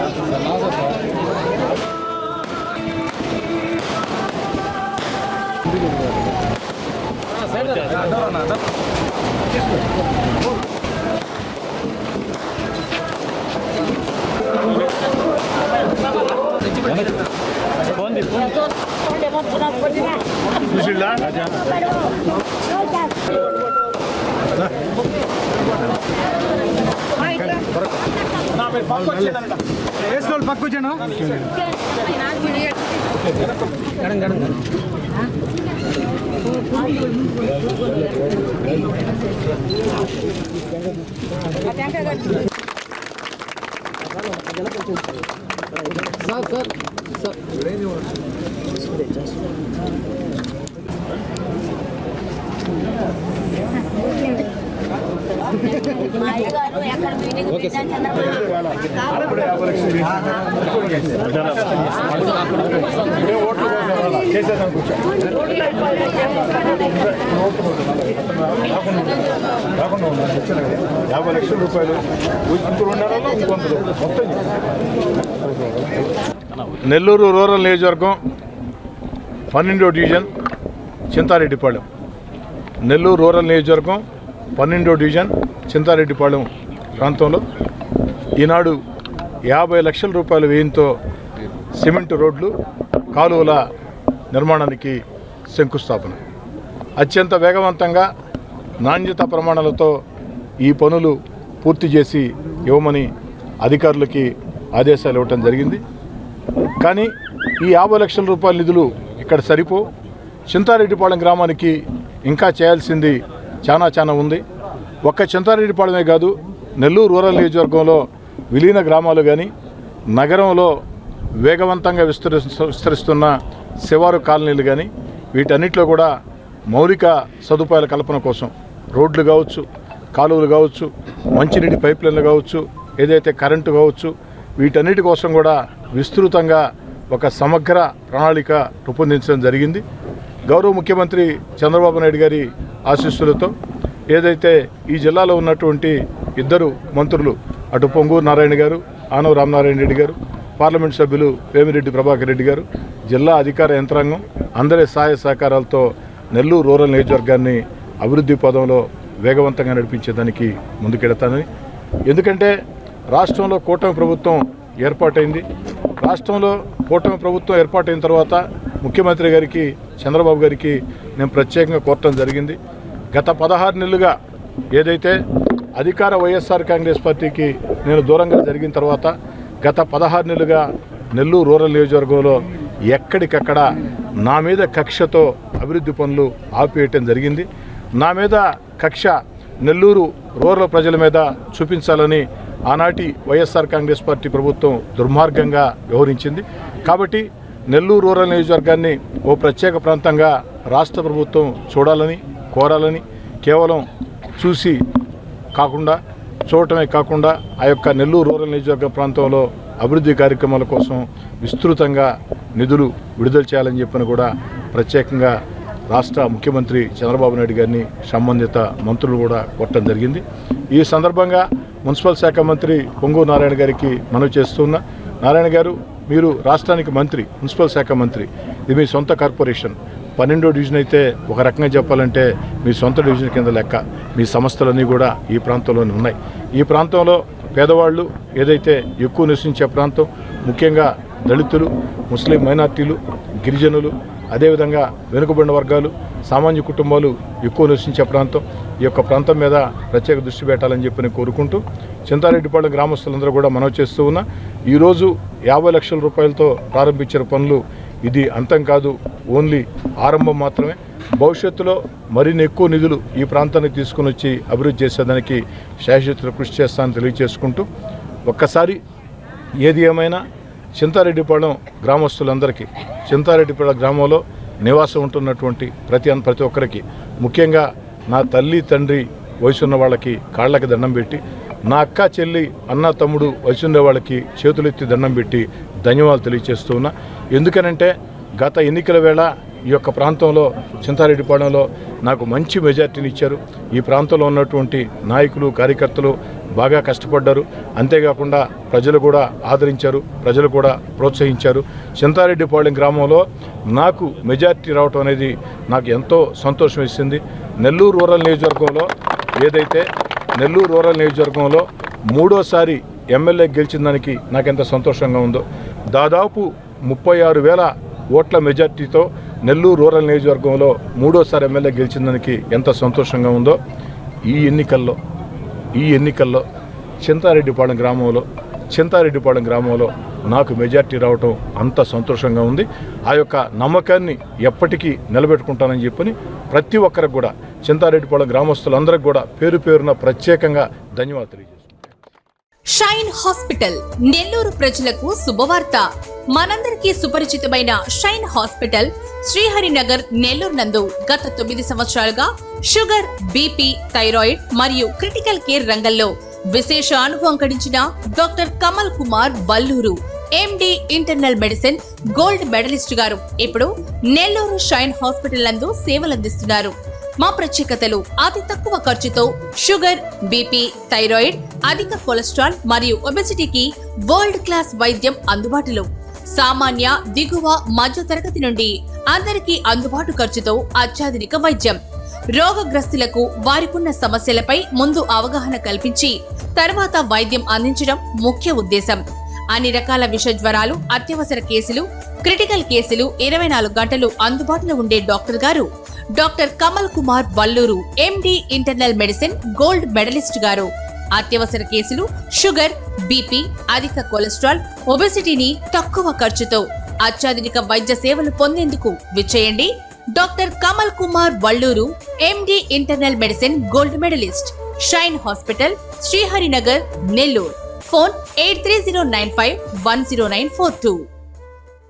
పక్కన నెల్లూరు రూరల్ నియోజకవర్గం 12వ division Chintareddypalem. Nellore rural నియోజకవర్గం 12వ డివిజన్ చింతారెడ్డిపాళెం ప్రాంతంలో ఈనాడు 50 లక్షల రూపాయల వ్యయంతో సిమెంట్ రోడ్లు కాలువల నిర్మాణానికి శంకుస్థాపన. అత్యంత వేగవంతంగా నాణ్యత ప్రమాణాలతో ఈ పనులు పూర్తి చేసి ఇవ్వమని అధికారులకి ఆదేశాలు ఇవ్వటం జరిగింది. కానీ ఈ 50 లక్షల రూపాయల నిధులు ఇక్కడ సరిపో. చింతారెడ్డిపాళెం గ్రామానికి ఇంకా చేయాల్సింది చాలా ఉంది. ఒక్క చింతారెడ్డిపాళెమే కాదు, నెల్లూరు రూరల్ నియోజకవర్గంలో విలీన గ్రామాలు కానీ నగరంలో వేగవంతంగా విస్తరిస్తున్న శివారు కాలనీలు కానీ వీటన్నిటిలో కూడా మౌలిక సదుపాయాల కల్పన కోసం రోడ్లు కావచ్చు, కాలువలు కావచ్చు, మంచినీటి పైప్లైన్లు కావచ్చు, ఏదైతే కరెంటు కావచ్చు, వీటన్నిటి కోసం కూడా విస్తృతంగా ఒక సమగ్ర ప్రణాళిక రూపొందించడం జరిగింది. గౌరవ ముఖ్యమంత్రి చంద్రబాబు నాయుడు గారి ఆశీస్సులతో ఏదైతే ఈ జిల్లాలో ఉన్నటువంటి ఇద్దరు మంత్రులు, అటు పొంగూరు నారాయణ గారు, ఆనవ రామనారాయణ రెడ్డి గారు, పార్లమెంట్ సభ్యులు వేమిరెడ్డి ప్రభాకర్ రెడ్డి గారు, జిల్లా అధికార యంత్రాంగం అందరి సహాయ సహకారాలతో నెల్లూరు రూరల్ నియోజకవర్గాన్ని అభివృద్ధి పదంలో వేగవంతంగా నడిపించేదానికి ముందుకెడతానని. ఎందుకంటే రాష్ట్రంలో కూటమి ప్రభుత్వం ఏర్పాటైంది. రాష్ట్రంలో కూటమి ప్రభుత్వం ఏర్పాటైన తర్వాత ముఖ్యమంత్రి గారికి, చంద్రబాబు గారికి నేను ప్రత్యేకంగా కోరటం జరిగింది. గత 16 నెలలుగా ఏదైతే అధికార వైఎస్ఆర్ కాంగ్రెస్ పార్టీకి నేను దూరంగా జరిగిన తర్వాత గత 16 నెలలుగా నెల్లూరు రూరల్ నియోజకవర్గంలో ఎక్కడికక్కడ నా మీద కక్షతో అభివృద్ధి పనులు ఆపివేయటం జరిగింది. నా మీద కక్ష నెల్లూరు రూరల్ ప్రజల మీద చూపించాలని ఆనాటి వైఎస్ఆర్ కాంగ్రెస్ పార్టీ ప్రభుత్వం దుర్మార్గంగా వ్యవహరించింది. కాబట్టి నెల్లూరు రూరల్ నియోజకవర్గాన్ని ఓ ప్రత్యేక ప్రాంతంగా రాష్ట్ర ప్రభుత్వం చూడాలని, కోరాలని, కేవలం చూసి కాకుండా చూడటమే కాకుండా ఆ యొక్క నెల్లూరు రూరల్ నియోజకవర్గ ప్రాంతంలో అభివృద్ధి కార్యక్రమాల కోసం విస్తృతంగా నిధులు విడుదల చేయాలని చెప్పని కూడా ప్రత్యేకంగా రాష్ట్ర ముఖ్యమంత్రి చంద్రబాబు నాయుడు గారిని సంబంధిత మంత్రులు కూడా కోరటం జరిగింది. ఈ సందర్భంగా మున్సిపల్ శాఖ మంత్రి పొంగూరు నారాయణ గారికి మనవి చేస్తున్నా, నారాయణ గారు మీరు రాష్ట్రానికి మంత్రి, మున్సిపల్ శాఖ మంత్రి, ఇది మీ సొంత కార్పొరేషన్. 12వ డివిజన్ అయితే ఒక రకంగా చెప్పాలంటే మీ సొంత డివిజన్ కింద లెక్క. మీ సంస్థలన్నీ కూడా ఈ ప్రాంతంలోనే ఉన్నాయి. ఈ ప్రాంతంలో పేదవాళ్ళు ఏదైతే ఎక్కువ నివసించే ప్రాంతం, ముఖ్యంగా దళితులు, ముస్లిం మైనార్టీలు, గిరిజనులు, అదేవిధంగా వెనుకబడిన వర్గాలు, సామాన్య కుటుంబాలు ఎక్కువ నివసించే ప్రాంతం. ఈ యొక్క ప్రాంతం మీద ప్రత్యేక దృష్టి పెట్టాలని చెప్పి కోరుకుంటూ చింతారెడ్డిపాళెం గ్రామస్తులందరూ కూడా మనవి చేస్తూ ఉన్నా. ఈరోజు 50 లక్షల రూపాయలతో ప్రారంభించిన పనులు ఇది అంతం కాదు, ఓన్లీ ఆరంభం మాత్రమే. భవిష్యత్తులో మరిన్ని ఎక్కువ నిధులు ఈ ప్రాంతానికి తీసుకుని వచ్చి అభివృద్ధి చేసేదానికి శాశ్వత కృషి చేస్తానని తెలియజేసుకుంటూ, ఒక్కసారి ఏది ఏమైనా చింతారెడ్డిపాళెం గ్రామస్తులందరికీ, చింతారెడ్డిపాళెం గ్రామంలో నివాసం ఉంటున్నటువంటి ప్రతి ఒక్కరికి, ముఖ్యంగా నా తల్లి తండ్రి వయసున్న వాళ్ళకి కాళ్ళకి దండం పెట్టి, నా అక్క చెల్లి అన్న తమ్ముడు వయసున్న వాళ్ళకి చేతులెత్తి దండం పెట్టి ధన్యవాదాలు తెలియజేస్తూ ఉన్నా. ఎందుకనంటే గత ఎన్నికల వేళ ఈ యొక్క ప్రాంతంలో చింతారెడ్డిపాళెంలో నాకు మంచి మెజార్టీని ఇచ్చారు. ఈ ప్రాంతంలో ఉన్నటువంటి నాయకులు కార్యకర్తలు బాగా కష్టపడ్డారు. అంతేకాకుండా ప్రజలు కూడా ఆదరించారు, ప్రజలు కూడా ప్రోత్సహించారు. చింతారెడ్డిపాళెం గ్రామంలో నాకు మెజార్టీ రావటం అనేది నాకు ఎంతో సంతోషం ఇస్తుంది. నెల్లూరు రూరల్ నియోజకవర్గంలో మూడోసారి ఎమ్మెల్యే గెలిచిన దానికి నాకెంత సంతోషంగా ఉందో, దాదాపు 36,000 ఓట్ల మెజార్టీతో నెల్లూరు రూరల్ నియోజకవర్గంలో మూడోసారి ఎమ్మెల్యే గెలిచిన దానికి ఎంత సంతోషంగా ఉందో, ఈ ఎన్నికల్లో చింతారెడ్డిపాళెం గ్రామంలో నాకు మెజార్టీ రావటం అంత సంతోషంగా ఉంది. ఆ యొక్క నమ్మకాన్ని ఎప్పటికీ నిలబెట్టుకుంటానని చెప్పని ప్రతి ఒక్కరికి కూడా, చింతారెడ్డిపాళెం గ్రామస్తులందరికీ కూడా పేరు పేరున ప్రత్యేకంగా ధన్యవాదాలు తెలియజేస్తున్నాను. షైన్ హాస్పిటల్ నెల్లూరు ప్రజలకు శుభవార్త. మనందరికీ సుపరిచితమైన షైన్ హాస్పిటల్ శ్రీహరినగర్ నెల్లూరు నందు గత 9 సంవత్సరాలుగా షుగర్, బీపీ, థైరాయిడ్ మరియు క్రిటికల్ కేర్ రంగంలో విశేష అనుభవం గడించిన doctor Kamal Kumar Valluru, MD internal medicine gold medalist గారు ఇప్పుడు నెల్లూరు షైన్ హాస్పిటల్ నందు సేవలందిస్తున్నారు. మా ప్రత్యేకతలు: అతి తక్కువ ఖర్చుతో షుగర్, బీపీ, థైరాయిడ్, అధిక కొలెస్ట్రాల్ మరియు ఒబెసిటీకి వరల్డ్ క్లాస్ వైద్యం అందుబాటులో. సామాన్య, దిగువ, మధ్య తరగతి నుండి అందరికీ అందుబాటు ఖర్చుతో అత్యాధునిక వైద్యం. రోగగ్రస్తులకు వారికున్న సమస్యలపై ముందు అవగాహన కల్పించి తర్వాత వైద్యం అందించడం ముఖ్య ఉద్దేశం. అన్ని రకాల విష జ్వరాలు, అత్యవసర కేసులు, క్రిటికల్ కేసులు 24 గంటలు అందుబాటులో ఉండే డాక్టర్ గారు doctor Kamal Kumar Valluru, MD internal medicine gold medalist గారు. అత్యవసర కేసులు, షుగర్, బీపీ, అధిక కొలెస్ట్రాల్, ఒబెసిటీని తక్కువ ఖర్చుతో అత్యాధునిక వైద్య సేవలు పొందేందుకు విచ్చేయండి. Doctor Kamal Kumar Valluru, MD internal medicine gold medalist, Shine hospital, Sriharinagar, Nellore. Phone 8309510942.